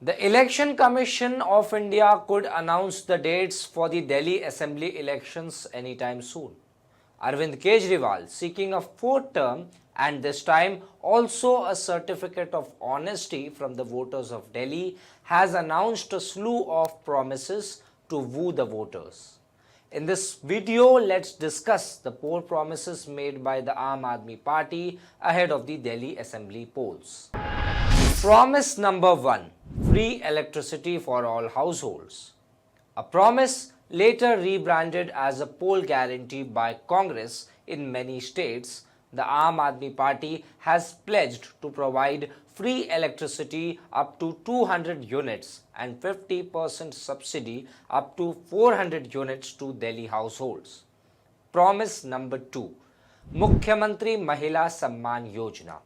The Election Commission of India could announce the dates for the Delhi Assembly elections anytime soon. Arvind Kejriwal, seeking a fourth term and this time also a certificate of honesty from the voters of Delhi, has announced a slew of promises to woo the voters. In this video, let's discuss the poll promises made by the Aam Aadmi Party ahead of the Delhi Assembly polls. Promise number 1: free electricity for all households. A promise later rebranded as a poll guarantee by Congress in many states, the Aam Aadmi Party has pledged to provide free electricity up to 200 units and 50% subsidy up to 400 units to Delhi households. Promise number 2: Mukhyamantri Mahila Samman Yojana.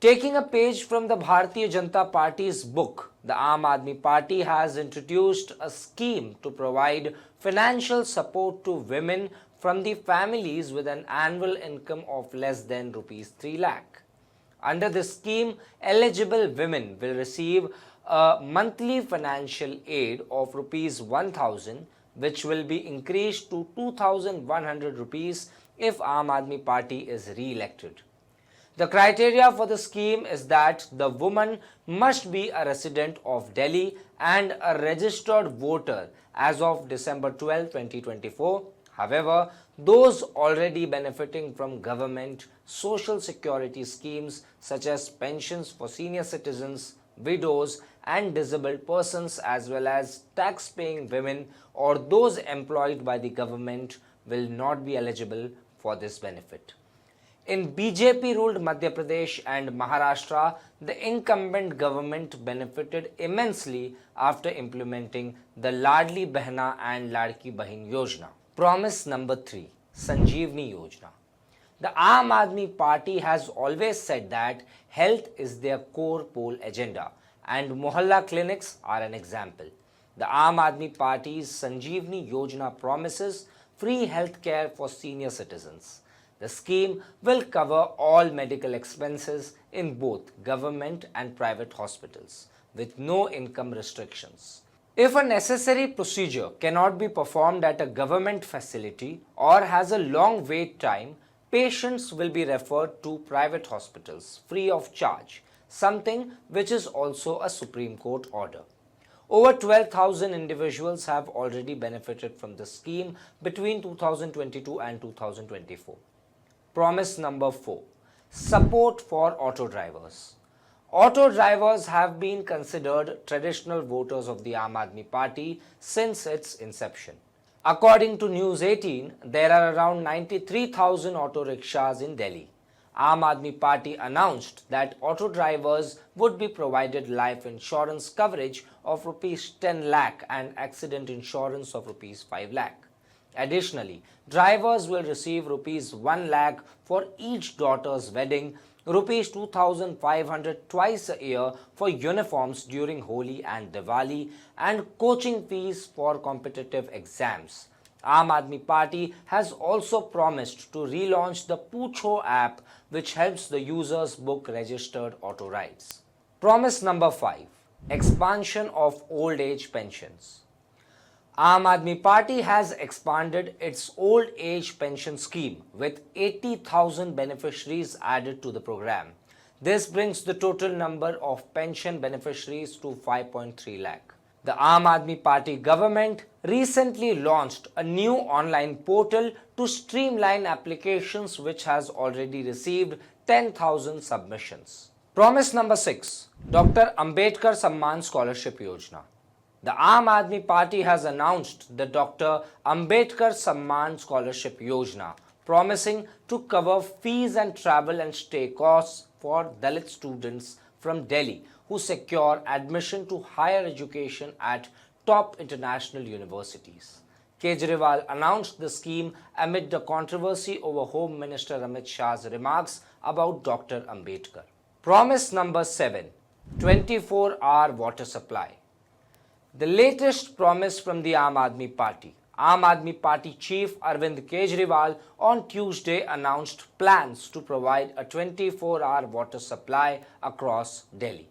Taking a page from the Bharatiya Janata Party's book, the Aam Aadmi Party has introduced a scheme to provide financial support to women from the families with an annual income of less than rupees 3 lakh. Under this scheme, eligible women will receive a monthly financial aid of rupees 1000, which will be increased to 2100 rupees if Aam Aadmi Party is re-elected. The criteria for the scheme is that the woman must be a resident of Delhi and a registered voter as of December 12, 2024. However, those already benefiting from government social security schemes such as pensions for senior citizens, widows and disabled persons, as well as tax-paying women or those employed by the government, will not be eligible for this benefit. In BJP-ruled Madhya Pradesh and Maharashtra, the incumbent government benefited immensely after implementing the Ladli Behna and Ladki Bahin Yojana. Promise number 3: Sanjeevani Yojana. The Aam Aadmi Party has always said that health is their core poll agenda, and Mohalla clinics are an example. The Aam Aadmi Party's Sanjeevani Yojana promises free health care for senior citizens. The scheme will cover all medical expenses in both government and private hospitals, with no income restrictions. If a necessary procedure cannot be performed at a government facility or has a long wait time, patients will be referred to private hospitals free of charge, something which is also a Supreme Court order. Over 12,000 individuals have already benefited from the scheme between 2022 and 2024. Promise number 4: support for auto drivers. Auto drivers have been considered traditional voters of the Aam Aadmi Party since its inception. According to News 18, there are around 93,000 auto rickshaws in Delhi. Aam Aadmi Party announced that auto drivers would be provided life insurance coverage of rupees 10 lakh and accident insurance of rupees 5 lakh. Additionally, drivers will receive rupees 1 lakh for each daughter's wedding, rupees 2,500 twice a year for uniforms during Holi and Diwali, and coaching fees for competitive exams. Aam Aadmi Party has also promised to relaunch the Poochho app, which helps the users book registered auto rides. Promise number 5: expansion of old age pensions. Aam Aadmi Party has expanded its old age pension scheme with 80,000 beneficiaries added to the program. This brings the total number of pension beneficiaries to 5.3 lakh. The Aam Aadmi Party government recently launched a new online portal to streamline applications, which has already received 10,000 submissions. Promise number 6: Dr. Ambedkar Samman Scholarship Yojana. The Aam Aadmi Party has announced the Dr. Ambedkar Samman Scholarship Yojana, promising to cover fees and travel and stay costs for Dalit students from Delhi who secure admission to higher education at top international universities. Kejriwal announced the scheme amid the controversy over Home Minister Amit Shah's remarks about Dr. Ambedkar. Promise number 7: 24-hour water supply. The latest promise from the Aam Aadmi Party. Aam Aadmi Party chief Arvind Kejriwal on Tuesday announced plans to provide a 24-hour water supply across Delhi.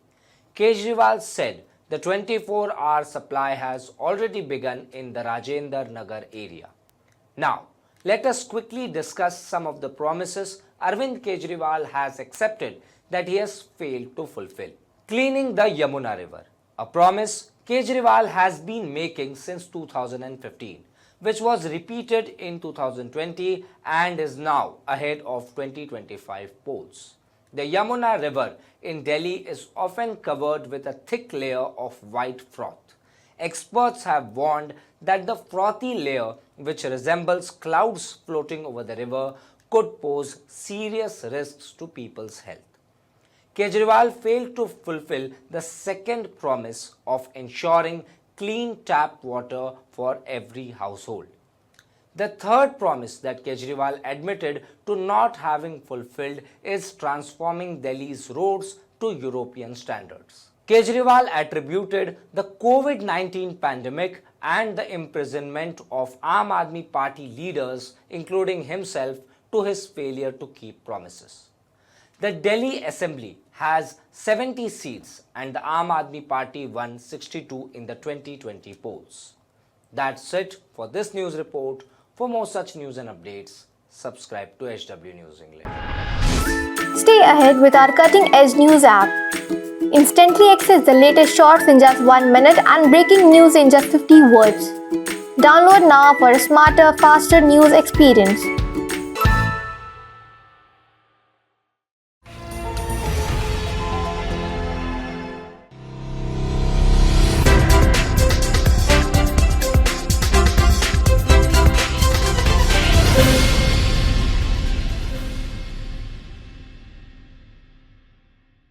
Kejriwal said the 24-hour supply has already begun in the Rajendra Nagar area. Now, let us quickly discuss some of the promises Arvind Kejriwal has accepted that he has failed to fulfill. Cleaning the Yamuna River, a promise Kejriwal has been making since 2015, which was repeated in 2020 and is now ahead of 2025 polls. The Yamuna River in Delhi is often covered with a thick layer of white froth. Experts have warned that the frothy layer, which resembles clouds floating over the river, could pose serious risks to people's health. Kejriwal failed to fulfill the second promise of ensuring clean tap water for every household. The third promise that Kejriwal admitted to not having fulfilled is transforming Delhi's roads to European standards. Kejriwal attributed the COVID-19 pandemic and the imprisonment of Aam Aadmi Party leaders, including himself, to his failure to keep promises. The Delhi Assembly has 70 seats and the Aam Aadmi Party won 62 in the 2020 polls. That's it for this news report. For more such news and updates, subscribe to HW News English. Stay ahead with our cutting-edge news app. Instantly access the latest shorts in just 1 minute and breaking news in just 50 words. Download now for a smarter, faster news experience.